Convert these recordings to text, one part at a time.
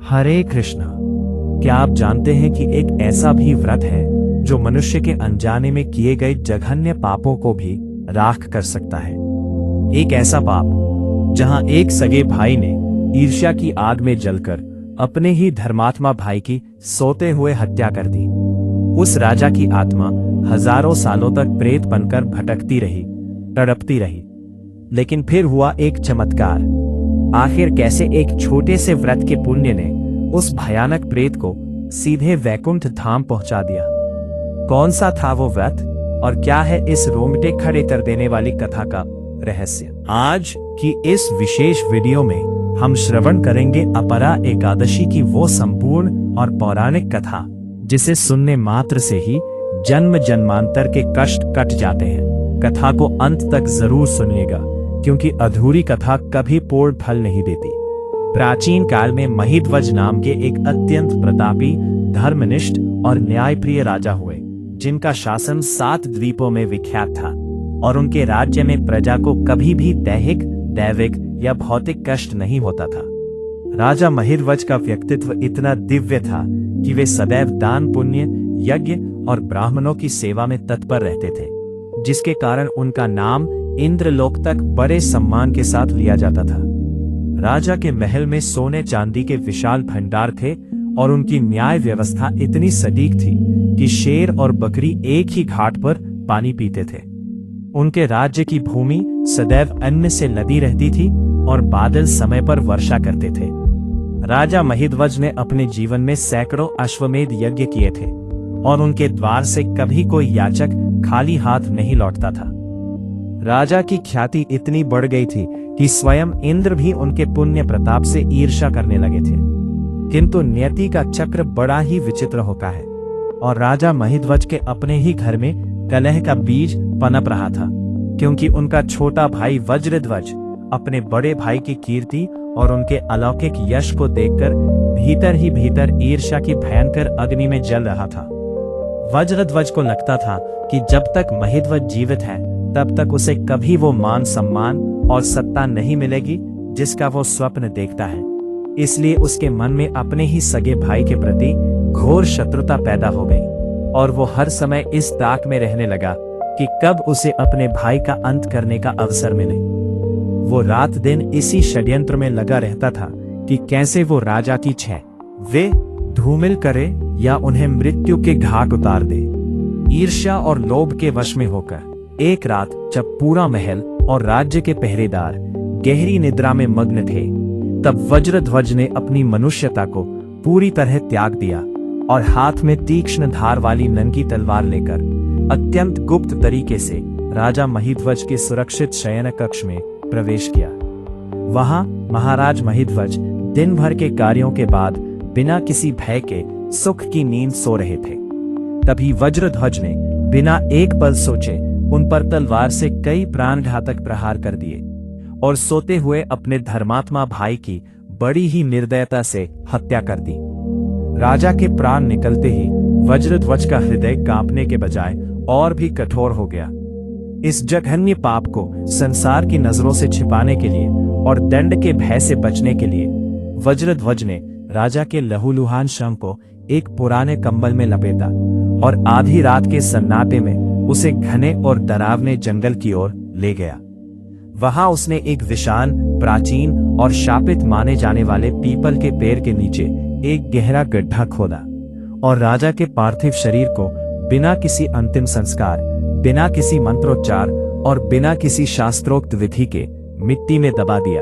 हरे कृष्णा। क्या आप जानते हैं कि एक ऐसा भी व्रत है जो मनुष्य के अनजाने में किए गए जघन्य पापों को भी राख कर सकता है। एक ऐसा पाप जहां एक सगे भाई ने ईर्ष्या की आग में जलकर अपने ही धर्मात्मा भाई की सोते हुए हत्या कर दी। उस राजा की आत्मा हजारों सालों तक प्रेत बनकर भटकती रही, तड़पती रही। लेकिन फिर हुआ एक चमत्कार। आखिर कैसे एक छोटे से व्रत के पुण्य ने उस भयानक प्रेत को सीधे वैकुंठ धाम पहुंचा दिया। कौन सा था वो व्रत और क्या है इस रोंगटे खड़े कर देने वाली कथा का रहस्य? आज की इस विशेष वीडियो में हम श्रवण करेंगे अपरा एकादशी की वो संपूर्ण और पौराणिक कथा जिसे सुनने मात्र से ही जन्म जन्मांतर के कष्ट कट जाते हैं। कथा को अंत तक जरूर सुनिएगा क्योंकि अधूरी कथा कभी पूर्ण फल नहीं देती। प्राचीन काल में महिध्वज नाम के एक अत्यंत प्रतापी, धर्मनिष्ठ और न्यायप्रिय राजा हुए जिनका शासन 7 द्वीपों में विख्यात था और उनके राज्य में प्रजा को कभी भी दैहिक, दैविक या भौतिक कष्ट नहीं होता था। राजा महिध्वज का व्यक्तित्व इतना दिव्य था कि वे सदैव दान, पुण्य, यज्ञ और ब्राह्मणों की सेवा में तत्पर रहते थे, जिसके कारण उनका नाम इंद्रलोक तक बड़े सम्मान के साथ लिया जाता था। राजा के महल में सोने चांदी के विशाल भंडार थे और उनकी न्याय व्यवस्था इतनी सटीक थी कि शेर और बकरी एक ही घाट पर पानी पीते थे। उनके राज्य की भूमि सदैव अन्न से लदी रहती थी और बादल समय पर वर्षा करते थे। राजा महिध्वज ने अपने जीवन में सैकड़ों अश्वमेध यज्ञ किए थे और उनके द्वार से कभी कोई याचक खाली हाथ नहीं लौटता था। राजा की ख्याति इतनी बढ़ गई थी कि स्वयं इंद्र भी उनके पुण्य प्रताप से ईर्ष्या करने लगे थे। किंतु नियति का चक्र बड़ा ही विचित्र होता है और राजा महिध्वज के अपने ही घर में कलह का बीज पनप रहा था, क्योंकि उनका छोटा भाई वज्रध्वज अपने बड़े भाई की कीर्ति और उनके अलौकिक यश को देखकर भीतर ही भीतर ईर्ष्या की भयंकर अग्नि में जल रहा था। वज्रध्वज को लगता था कि जब तक महिध्वज जीवित है तब तक उसे कभी वो मान, सम्मान और सत्ता नहीं मिलेगी जिसका वो स्वप्न देखता है। इसलिए उसके मन में अपने ही सगे भाई के प्रति घोर शत्रुता पैदा हो गई और वो हर समय इस ताक में रहने लगा कि कब उसे अपने भाई का अंत करने का अवसर मिले। वो रात दिन इसी षड्यंत्र में लगा रहता था कि कैसे वो राजा की छह वे धूमिल करे या उन्हें मृत्यु के घाट उतार दे। ईर्ष्या और लोभ के वश में होकर एक रात जब पूरा महल और राज्य के पहरेदार गहरी निद्रा में मग्न थे, तब वज्रध्वज ने अपनी मनुष्यता को पूरी तरह त्याग दिया और हाथ में तीक्ष्ण धार वाली नंगी तलवार लेकर अत्यंत गुप्त तरीके से राजा महिध्वज के सुरक्षित शयन कक्ष में प्रवेश किया। वहां महाराज महिध्वज दिन भर के कार्यों के बाद बिना किसी भय के सुख की नींद सो रहे थे। तभी वज्रध्वज ने बिना एक पल सोचे उन पर तलवार से कई प्राणघातक प्रहार कर दिए और सोते हुए अपने धर्मात्मा भाई की बड़ी ही निर्दयता से हत्या कर दी। राजा के प्राण निकलते ही वज्रध्वज का हृदय कांपने के बजाय और भी कठोर हो गया। इस जघन्य पाप को संसार की नजरों से छिपाने के लिए और दंड के भय से बचने के लिए वज्रध्वज ने राजा के लहूलुहान शव को एक पुराने कंबल में लपेटा और आधी रात के सन्नाटे में उसे घने और डरावने जंगल की ओर ले गया। वहां उसने एक विशाल, प्राचीन और शापित माने जाने वाले पीपल के पेड़ के नीचे एक गहरा गड्ढा खोदा और राजा के पार्थिव शरीर को बिना किसी अंतिम संस्कार, बिना किसी मंत्रोच्चार और बिना किसी शास्त्रोक्त विधि के मिट्टी में दबा दिया।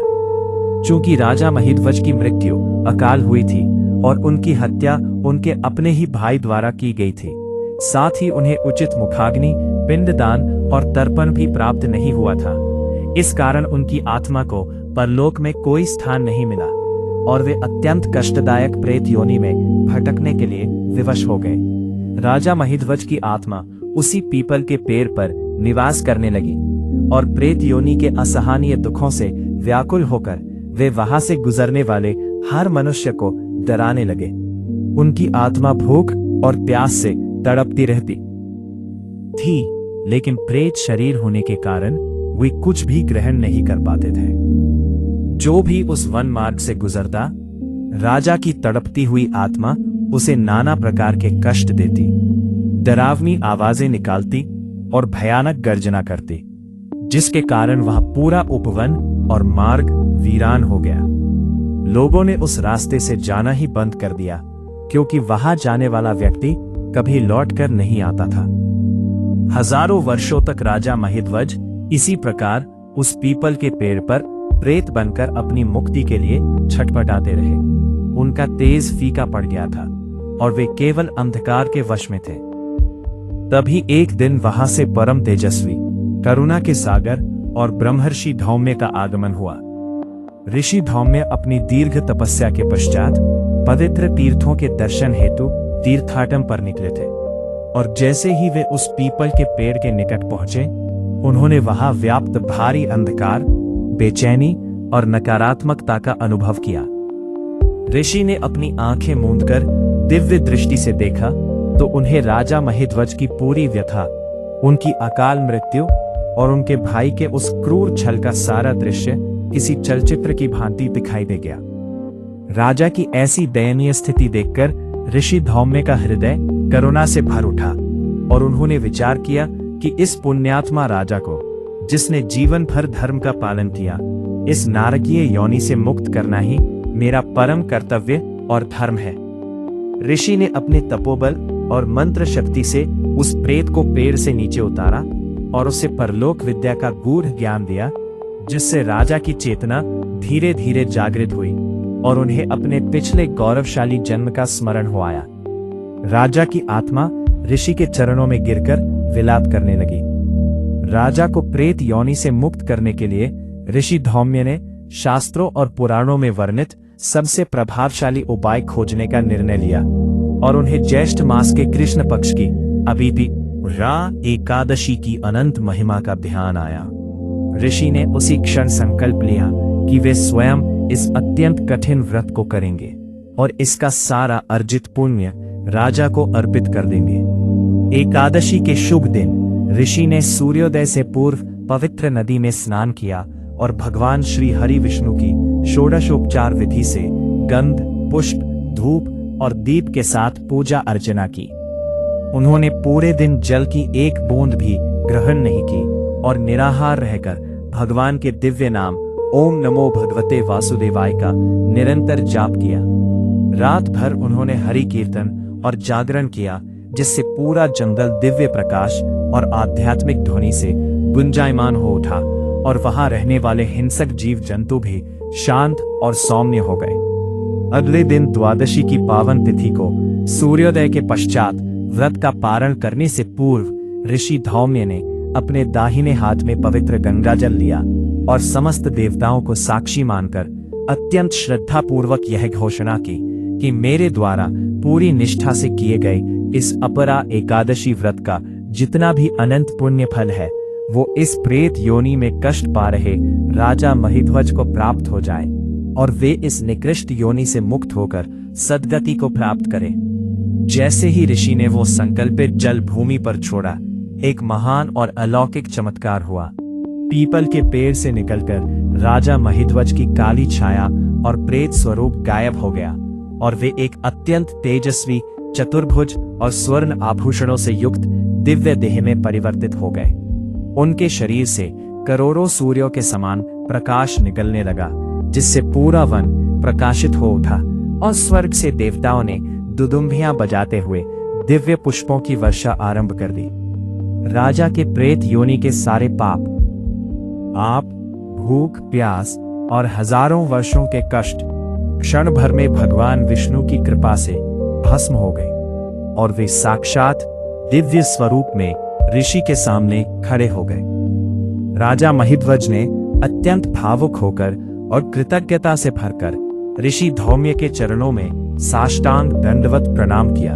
चूंकि राजा महिध्वज की मृत्यु अकाल हुई थी और उनकी हत्या उनके अपने ही भाई द्वारा की गई थी, साथ ही उन्हें उचित मुखाग्नि, पिंडदान और तर्पण भी प्राप्त नहीं हुआ था। इस कारण उनकी आत्मा को परलोक में कोई स्थान नहीं मिला और वे अत्यंत कष्टदायक प्रेत योनि में भटकने के लिए विवश हो गए। राजा महिध्वज की आत्मा उसी पीपल के पेड़ पर निवास करने लगी और प्रेत योनि के असहनीय दुखों से व्याकुल होकर वे वहां से गुजरने वाले हर मनुष्य को डराने लगे। उनकी आत्मा भूख और प्यास से तड़पती रहती थी, लेकिन प्रेत शरीर होने के कारण वे कुछ भी ग्रहण नहीं कर पाते थे। जो भी उस वन मार्ग से गुजरता, राजा की तड़पती हुई आत्मा उसे नाना प्रकार के कष्ट देती, डरावनी आवाजें निकालती और भयानक गर्जना करती, जिसके कारण वह पूरा उपवन और मार्ग वीरान हो गया। लोगों ने उस रास्ते से जाना ही बंद कर दिया, क्योंकि वहां जाने वाला व्यक्ति कभी लौटकर नहीं आता था। हजारों वर्षों तक राजा महिध्वज इसी प्रकार उस पीपल के पेड़ पर प्रेत बनकर अपनी मुक्ति के लिए छटपटाते रहे। उनका तेज फीका पड़ गया था और वे केवल अंधकार के वश में थे। तभी एक दिन वहां से परम तेजस्वी, करुणा के सागर और ब्रह्मर्षि धौम्य का आगमन हुआ। ऋषि धौम्य अपनी दीर्घ तपस्या के पश्चात पवित्र तीर्थों के दर्शन हेतु तीर्थाटन पर निकले थे, और जैसे ही वे उस पीपल के पेड़ के निकट पहुंचे, उन्होंने वहां व्याप्त भारी अंधकार, बेचैनी और नकारात्मकता का अनुभव किया। ऋषि ने अपनी आंखें मूंदकर दिव्य दृष्टि से देखा तो उन्हें राजा महिध्वज की पूरी व्यथा, उनकी अकाल मृत्यु और उनके भाई के उस क्रूर छल का सारा दृश्य किसी चलचित्र की भांति दिखाई दे गया। राजा की ऐसी दयनीय स्थिति देखकर ऋषि धौम्य का हृदय करुणा से भर उठा और उन्होंने विचार किया कि इस पुण्यात्मा राजा को, जिसने जीवन भर धर्म का पालन किया, इस नारकीय योनि से मुक्त करना ही मेरा परम कर्तव्य और धर्म है। ऋषि ने अपने तपोबल और मंत्र शक्ति से उस प्रेत को पेड़ से नीचे उतारा और उसे परलोक विद्या का गूढ़ ज्ञान दिया, जिससे राजा की चेतना धीरे धीरे जागृत हुई और उन्हें अपने पिछले गौरवशाली जन्म का स्मरण हो आया। राजा की आत्मा ऋषि के चरणों में गिरकर विलाप करने लगी। राजा को प्रेत योनि से मुक्त करने के लिए ऋषि धौम्य ने शास्त्रों और पुराणों में वर्णित सबसे प्रभावशाली उपाय खोजने का निर्णय लिया, और उन्हें ज्येष्ठ मास के कृष्ण पक्ष की अभिति एकादशी की अनंत महिमा का ध्यान आया। ऋषि ने उसी क्षण संकल्प लिया कि वे स्वयं इस अत्यंत कठिन व्रत को करेंगे और इसका सारा अर्जित पुण्य राजा को अर्पित कर देंगे। एकादशी के शुभ दिन ऋषि ने सूर्योदय से पूर्व पवित्र नदी में स्नान किया और भगवान श्री हरि विष्णु की षोडशोपचार विधि से गंध, पुष्प, धूप और दीप के साथ पूजा अर्चना की। उन्होंने पूरे दिन जल की एक बूंद भी ग्रहण नहीं की और निराहार रहकर भगवान के दिव्य नाम ओम नमो भगवते वासुदेवाय का निरंतर जाप किया। रात भर उन्होंने हरि कीर्तन और जागरण किया, जिससे पूरा जंगल दिव्य प्रकाश और आध्यात्मिक ध्वनि से गुंजायमान हो उठा और वहां रहने वाले हिंसक जीव जंतु भी शांत और सौम्य हो गए। अगले दिन द्वादशी की पावन तिथि को सूर्योदय के पश्चात व्रत का पारण करने से पूर्व ऋषि धौम्य ने अपने दाहिने हाथ में पवित्र गंगा जल लिया और समस्त देवताओं को साक्षी मानकर अत्यंत श्रद्धापूर्वक यह घोषणा की कि मेरे द्वारा पूरी निष्ठा से किए गए इस अपरा एकादशी व्रत का जितना भी अनंत पुण्य फल है, वो इस प्रेत योनि में कष्ट पा रहे राजा महिध्वज को प्राप्त हो जाए और वे इस निकृष्ट योनि से मुक्त होकर सद्गति को प्राप्त करें। जैसे ही ऋषि ने वो संकल्पित जल भूमि पर छोड़ा, एक महान और अलौकिक चमत्कार हुआ। पीपल के पेड़ से निकलकर राजा महिध्वज की काली छाया और प्रेत स्वरूप गायब हो गया और वे एक अत्यंत तेजस्वी, चतुर्भुज और स्वर्ण आभूषणों से युक्त दिव्य देह में परिवर्तित हो गए। उनके शरीर से करोड़ों सूर्यों के समान प्रकाश निकलने लगा, जिससे पूरा वन प्रकाशित हो उठा और स्वर्ग से देवताओं ने दुदुम्भियां बजाते हुए दिव्य पुष्पों की वर्षा आरंभ कर दी। राजा के प्रेत योनि के सारे पाप, आप, भूख, प्यास और हजारों वर्षों के कष्ट क्षण भर में भगवान विष्णु की कृपा से भस्म हो गए और वे साक्षात दिव्य स्वरूप में ऋषि के सामने खड़े हो गए। राजा महिध्वज ने अत्यंत भावुक होकर और कृतज्ञता से भरकर ऋषि धौम्य के चरणों में साष्टांग दंडवत प्रणाम किया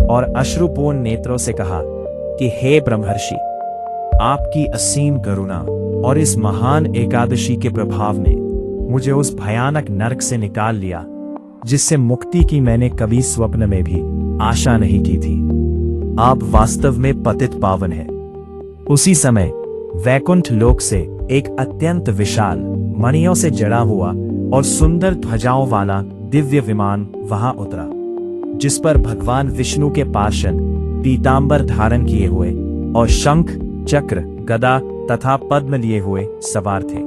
और अश्रुपूर्ण नेत्रों से कहा कि हे ब्रह्मर्षि, आपकी असीम करुणा और इस महान एकादशी के प्रभाव ने मुझे उस भयानक नरक से निकाल लिया जिससे मुक्ति की मैंने कभी स्वप्न में भी आशा नहीं की थी। आप वास्तव में पतित पावन हैं। उसी समय वैकुंठ लोक से एक अत्यंत विशाल, मणियों से जड़ा हुआ और सुंदर ध्वजाओं वाला दिव्य विमान वहां उतरा, जिस पर भगवान विष्णु के पार्षद पीतांबर धारण किए हुए और शंख, चक्र, गदा तथा पद्म लिए हुए सवार थे।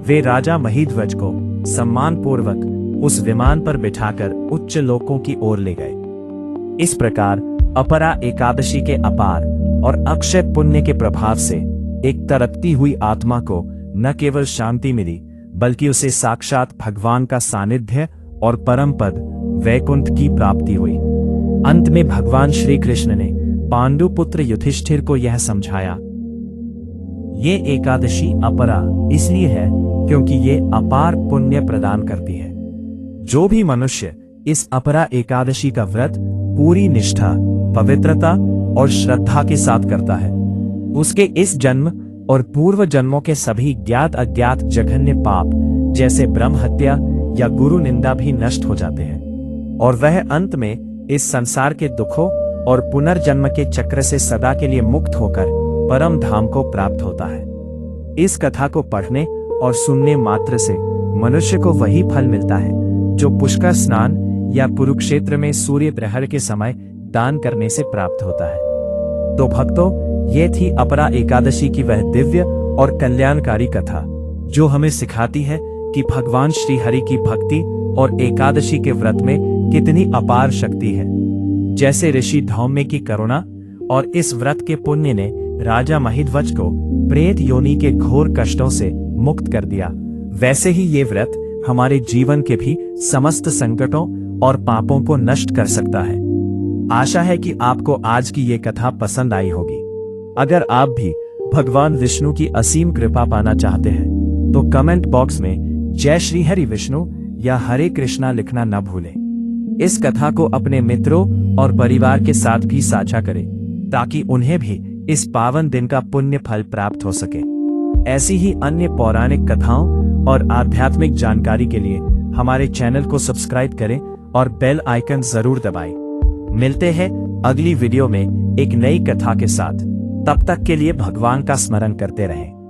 वे राजा महीध्वज को सम्मानपूर्वक उस विमान पर बिठाकर उच्च लोकों की ओर ले गए। इस प्रकार अपरा एकादशी के अपार और अक्षय पुण्य के प्रभाव से एक तरकती हुई आत्मा को न केवल शांति मिली, बल्कि उसे साक्षात भगवान का सानिध्य और परम पद वैकुंठ की प्राप्ति हुई। अंत में भगवान श्री कृष्ण ने पांडुपुत्र युधिष्ठिर को यह समझाया, ये एकादशी अपरा इसलिए है क्योंकि ये अपार पुण्य प्रदान करती है। जो भी मनुष्य इस अपरा एकादशी का व्रत पूरी निष्ठा, पवित्रता और श्रद्धा के साथ करता है, उसके इस जन्म और पूर्व जन्मों के सभी ज्ञात अज्ञात जघन्य पाप जैसे ब्रह्म हत्या या गुरु निंदा भी नष्ट हो जाते हैं और वह अंत में इस संसार के दुखों और पुनर्जन्म के चक्र से सदा के लिए मुक्त होकर परम धाम को प्राप्त होता है। इस कथा को पढ़ने और सुनने मात्र से मनुष्य को वही फल मिलता है जो पुष्कर स्नान या कुरुक्षेत्र में सूर्य प्रहर के समय दान करने से प्राप्त होता है। तो भक्तों, ये थी अपरा एकादशी की वह दिव्य और कल्याणकारी कथा जो हमें सिखाती है कि भगवान श्री हरि की भक्ति और एकादशी के व्रत में कितनी अपार शक्ति है। जैसे ऋषि धौम्य की करुणा और इस व्रत के पुण्य ने राजा महीध्वज को प्रेत योनि के घोर कष्टों से मुक्त कर दिया, वैसे ही ये व्रत हमारे जीवन के भी समस्त संकटों और पापों को नष्ट कर सकता है। आशा है कि आपको आज की ये कथा पसंद आई होगी। अगर आप भी भगवान विष्णु की असीम कृपा पाना चाहते हैं तो कमेंट बॉक्स में जय श्री हरि विष्णु या हरे कृष्णा लिखना न भूलें। इस कथा को अपने मित्रों और परिवार के साथ भी साझा करें ताकि उन्हें भी इस पावन दिन का पुण्य फल प्राप्त हो सके। ऐसी ही अन्य पौराणिक कथाओं और आध्यात्मिक जानकारी के लिए हमारे चैनल को सब्सक्राइब करें और बेल आइकन जरूर दबाएं। मिलते हैं अगली वीडियो में एक नई कथा के साथ। तब तक के लिए भगवान का स्मरण करते रहें।